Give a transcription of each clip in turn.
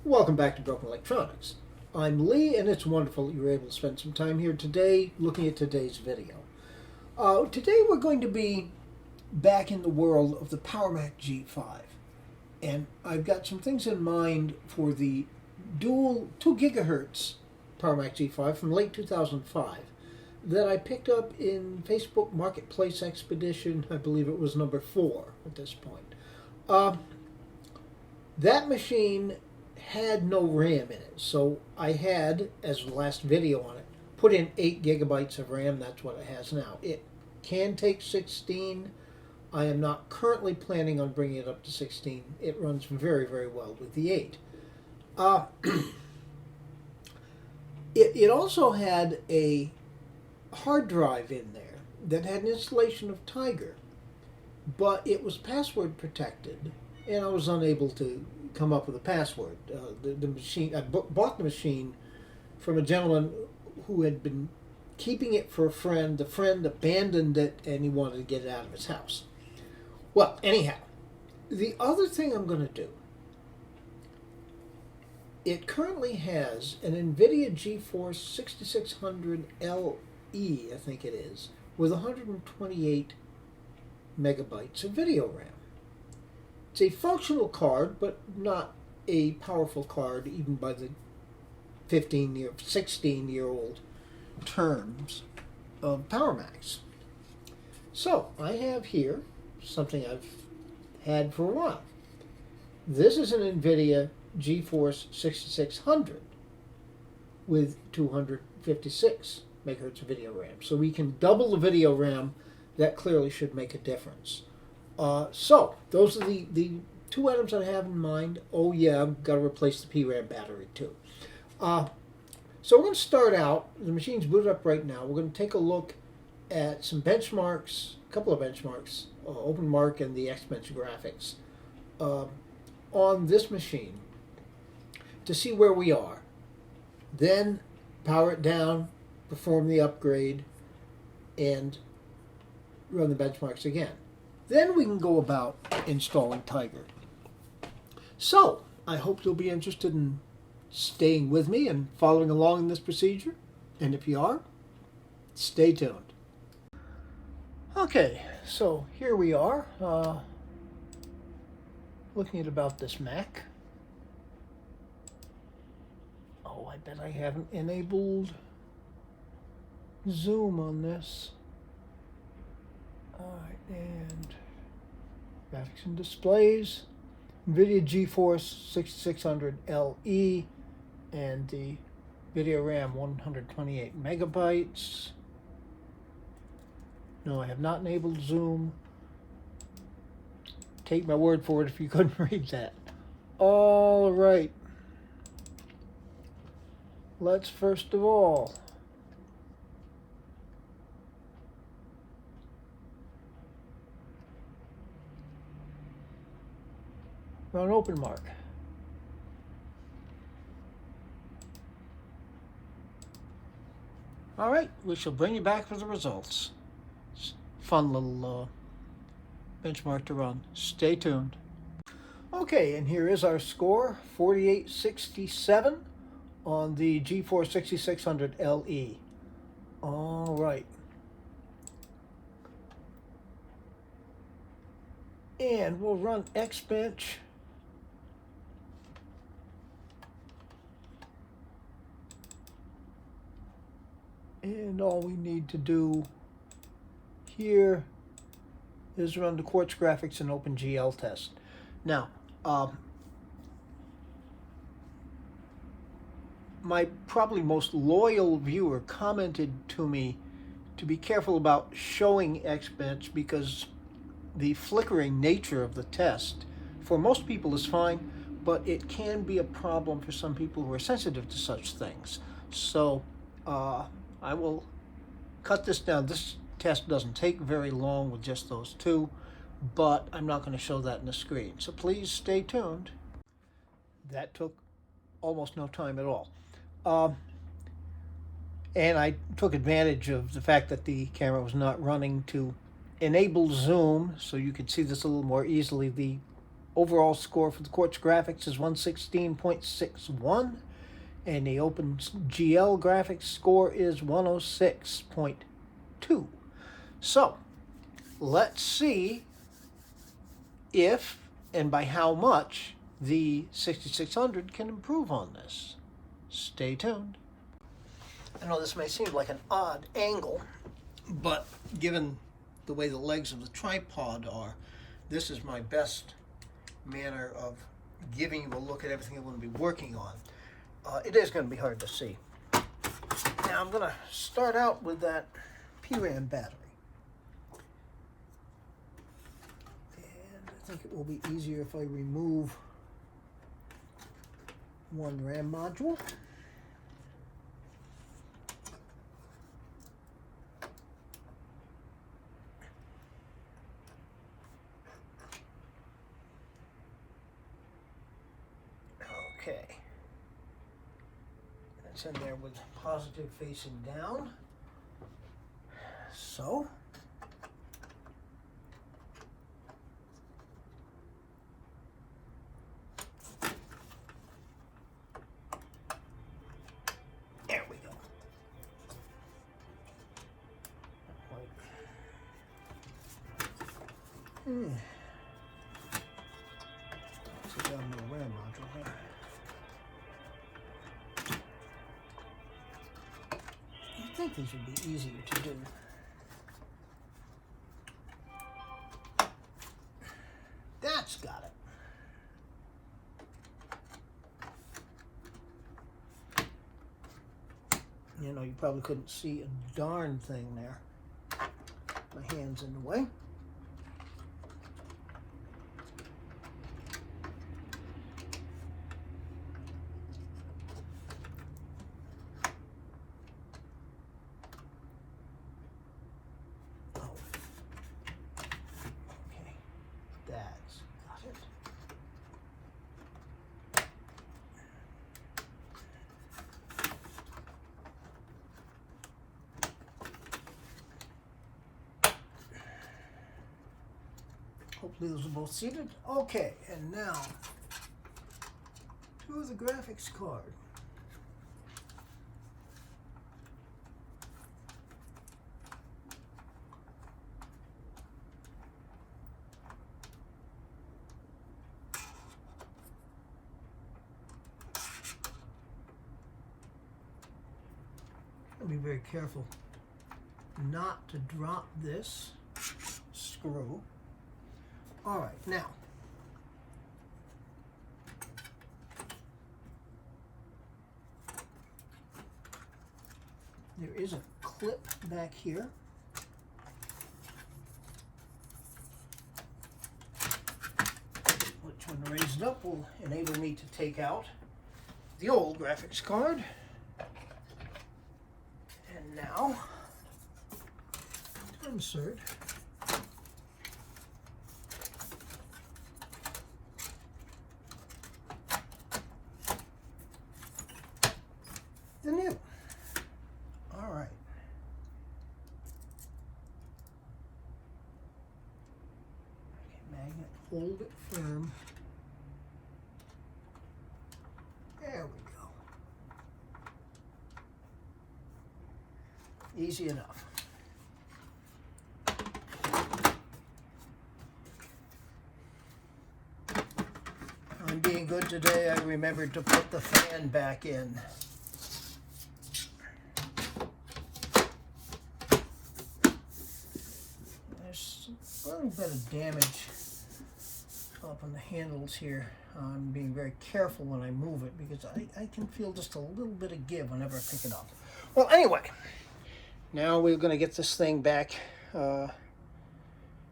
Welcome back to Broken Electronics. I'm Lee, and it's wonderful that you were able to spend some time here today looking at today's video. Today we're going to be back in the world of the Power Mac G5. And I've got some things in mind for the dual 2 gigahertz Power Mac G5 from late 2005 that I picked up in Facebook Marketplace Expedition. I believe it was number 4 at this point. That machine had no RAM in it, so I had, as the last video on it, put in 8 gigabytes of RAM. That's what it has now. It can take 16. I am not currently planning on bringing it up to 16. It runs very, very well with the 8. It also had a hard drive in there that had an installation of Tiger, but it was password protected, and I was unable to come up with a password. The machine, I bought the machine from a gentleman who had been keeping it for a friend. The friend abandoned it, and he wanted to get it out of his house. Well, anyhow, the other thing I'm going to do, it currently has an NVIDIA GeForce 6600 LE, I think it is, with 128 megabytes of video RAM. It's a functional card, but not a powerful card, even by the 16-year-old terms of Power Macs. So, I have here something I've had for a while. This is an NVIDIA GeForce 6600 with 256 megahertz of video RAM. So we can double the video RAM. That clearly should make a difference. So, those are the 2 items I have in mind. Oh yeah, I've got to replace the PRAM battery too. So we're going to start out, the machine's booted up right now. We're going to take a look at some benchmarks, a couple of benchmarks, OpenMark and the Xbench graphics, on this machine to see where we are. Then power it down, perform the upgrade, and run the benchmarks again. Then we can go about installing Tiger. So, I hope you'll be interested in staying with me and following along in this procedure. And if you are, stay tuned. Okay, so here we are, looking at about this Mac. Oh, I bet I haven't enabled Zoom on this. Alright, and graphics and displays, NVIDIA GeForce 6600 LE, and the video RAM 128 megabytes. No, I have not enabled Zoom. Take my word for it if you couldn't read that. Alright. Let's first of all run OpenMark. All right, we shall bring you back with the results. Fun little benchmark to run. Stay tuned. Okay, and here is our score, 4867 on the GeForce 6600 LE. All right. And we'll run Xbench. And all we need to do here is run the Quartz Graphics and OpenGL test. Now, my probably most loyal viewer commented to me to be careful about showing Xbench because the flickering nature of the test for most people is fine, but it can be a problem for some people who are sensitive to such things. So I will cut this down. This test doesn't take very long with just those 2, but I'm not going to show that in the screen. So please stay tuned. That took almost no time at all. And I took advantage of the fact that the camera was not running to enable zoom so you could see this a little more easily. The overall score for the Quartz graphics is 116.61, and the OpenGL graphics score is 106.2. So let's see if and by how much the 6600 can improve on this. Stay tuned. I know this may seem like an odd angle, but given the way the legs of the tripod are, this is my best manner of giving you a look at everything I'm going to be working on. It is going to be hard to see. Now I'm going to start out with that VRAM battery. And I think it will be easier if I remove one RAM module. Okay. That's in there with positive facing down. So. There we go. So down the RAM module there. I think these would be easier to do. That's got it. You know, you probably couldn't see a darn thing there. My hand's in the way. That's got it. Hopefully those are both seated. Okay, and now to the graphics card. Be very careful not to drop this screw. All right, now there is a clip back here. Which, when raised up, will enable me to take out the old graphics card. Now, to insert the new. All right. Okay, magnet, hold it firm. There we go. Easy enough. I'm being good today. I remembered to put the fan back in. There's a little bit of damage up on the handles here. I'm being very careful when I move it because I can feel just a little bit of give whenever I pick it up. Well, anyway. Now we're going to get this thing back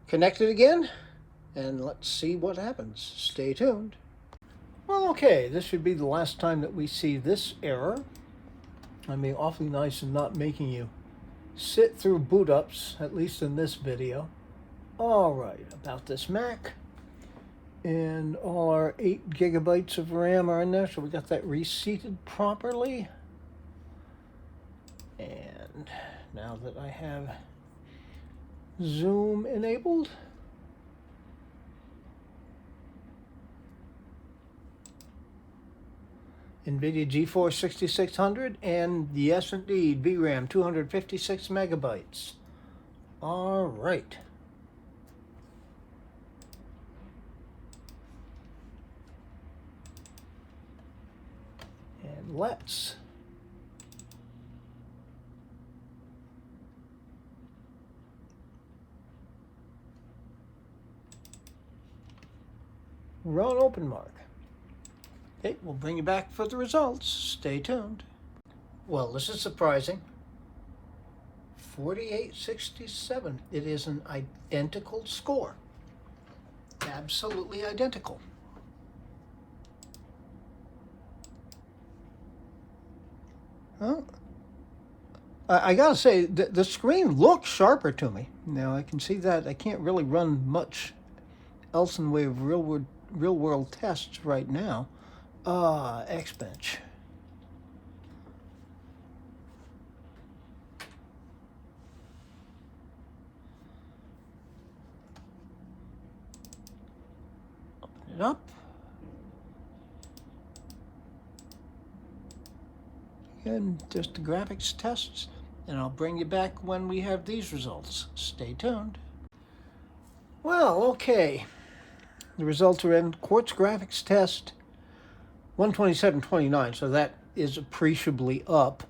connected again, and let's see what happens. Stay tuned. Well, okay, this should be the last time that we see this error. I'm being awfully nice and not making you sit through boot ups, at least in this video. All right, about this Mac. And all our 8 gigabytes of RAM are in there, so we got that reseated properly. And now that I have zoom enabled, NVIDIA GeForce 6600 and yes indeed VRAM 256 megabytes. All right. And let's run OpenMark. Okay, we'll bring you back for the results. Stay tuned. Well, this is surprising. 4867. It is an identical score. Absolutely identical. Well, I gotta say, the screen looks sharper to me. Now, I can see that I can't really run much else in the way of real world tests right now. Xbench. Open it up. And just the graphics tests, and I'll bring you back when we have these results. Stay tuned. Well, okay. The results are in. Quartz graphics test 127.29, so that is appreciably up.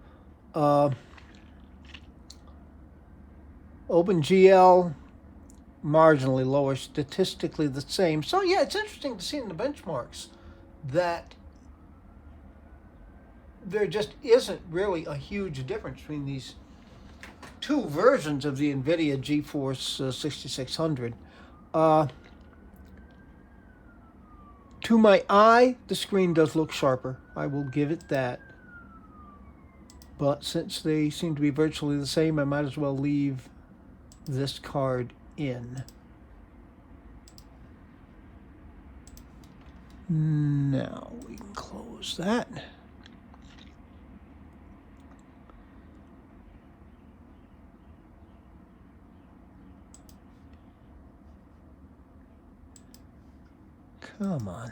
OpenGL marginally lower, statistically the same. So yeah, it's interesting to see in the benchmarks that there just isn't really a huge difference between these two versions of the NVIDIA GeForce 6600. To my eye, the screen does look sharper. I will give it that. But since they seem to be virtually the same, I might as well leave this card in. Now we can close that. Come on.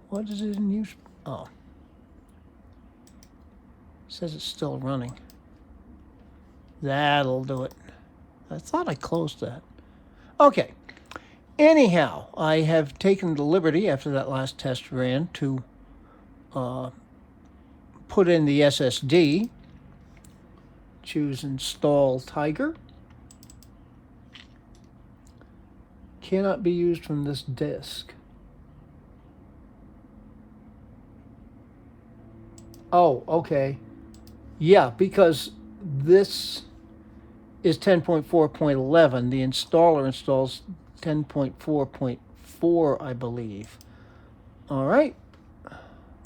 What is it in use? Oh. It says it's still running. That'll do it. I thought I closed that. Okay. Anyhow, I have taken the liberty after that last test ran to put in the SSD. Choose Install Tiger. Cannot be used from this disk. Oh, okay. Yeah, because this is 10.4.11. The installer installs 10.4.4, I believe. All right.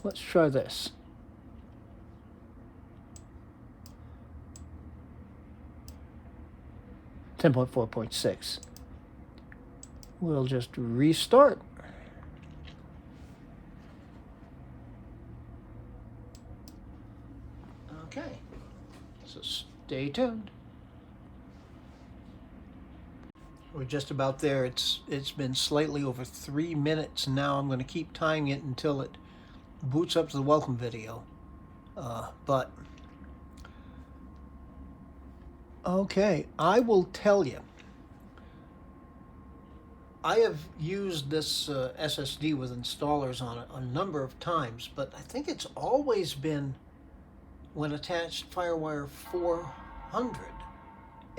Let's try this. .4.6. We'll just restart. Okay, so stay tuned. We're just about there. It's been slightly over 3 minutes now. I'm going to keep timing it until it boots up to the welcome video. But okay, I will tell you. I have used this SSD with installers on it a number of times, but I think it's always been when attached FireWire 400.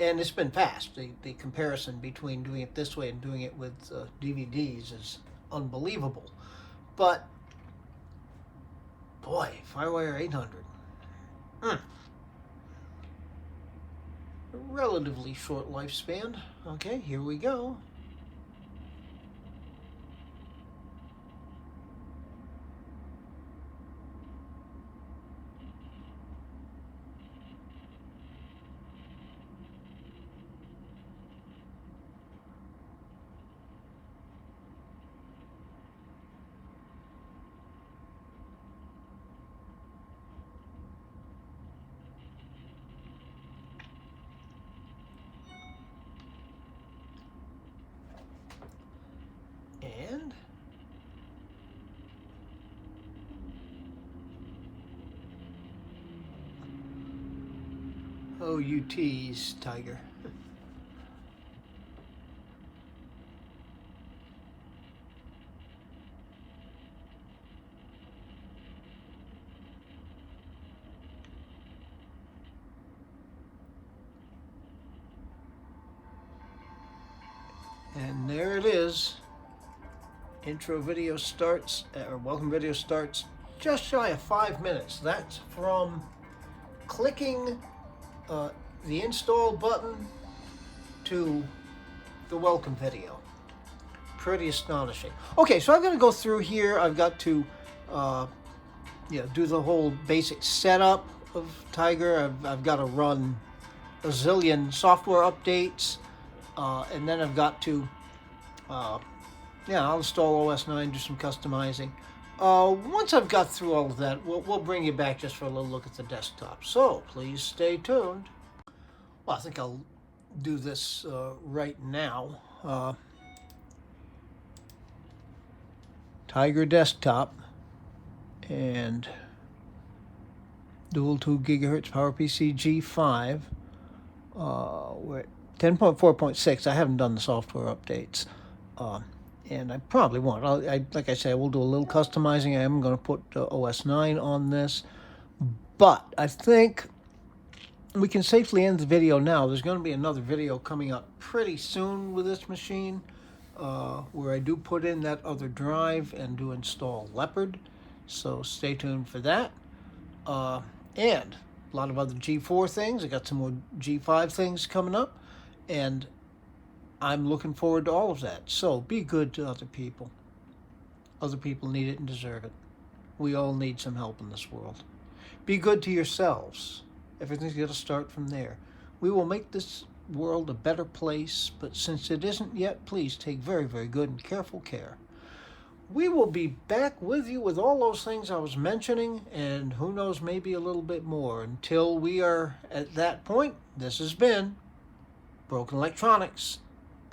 And it's been fast. The comparison between doing it this way and doing it with DVDs is unbelievable. But, boy, FireWire 800. Relatively short lifespan. Okay, here we go. Oh, you tease, Tiger. And there it is. Intro video starts, or welcome video starts just shy of 5 minutes. That's from clicking the install button to the welcome video. Pretty astonishing. Okay, so I'm going to go through here. I've got to do the whole basic setup of Tiger. I've got to run a zillion software updates, and then I've got to I'll install OS 9, do some customizing. Once I've got through all of that, we'll bring you back just for a little look at the desktop. So please stay tuned. Well, I think I'll do this right now. Tiger desktop and dual 2 gigahertz PowerPC G5. We're at 10.4.6. I haven't done the software updates. And I probably won't. Like I said, I will do a little customizing. I am going to put OS 9 on this. But I think we can safely end the video now. There's going to be another video coming up pretty soon with this machine where I do put in that other drive and do install Leopard. So stay tuned for that. And a lot of other G4 things. I got some more G5 things coming up. And I'm looking forward to all of that. So be good to other people. Other people need it and deserve it. We all need some help in this world. Be good to yourselves. Everything's got to start from there. We will make this world a better place, but since it isn't yet, please take very, very good and careful care. We will be back with you with all those things I was mentioning, and who knows, maybe a little bit more. Until we are at that point, this has been Broken Electronics.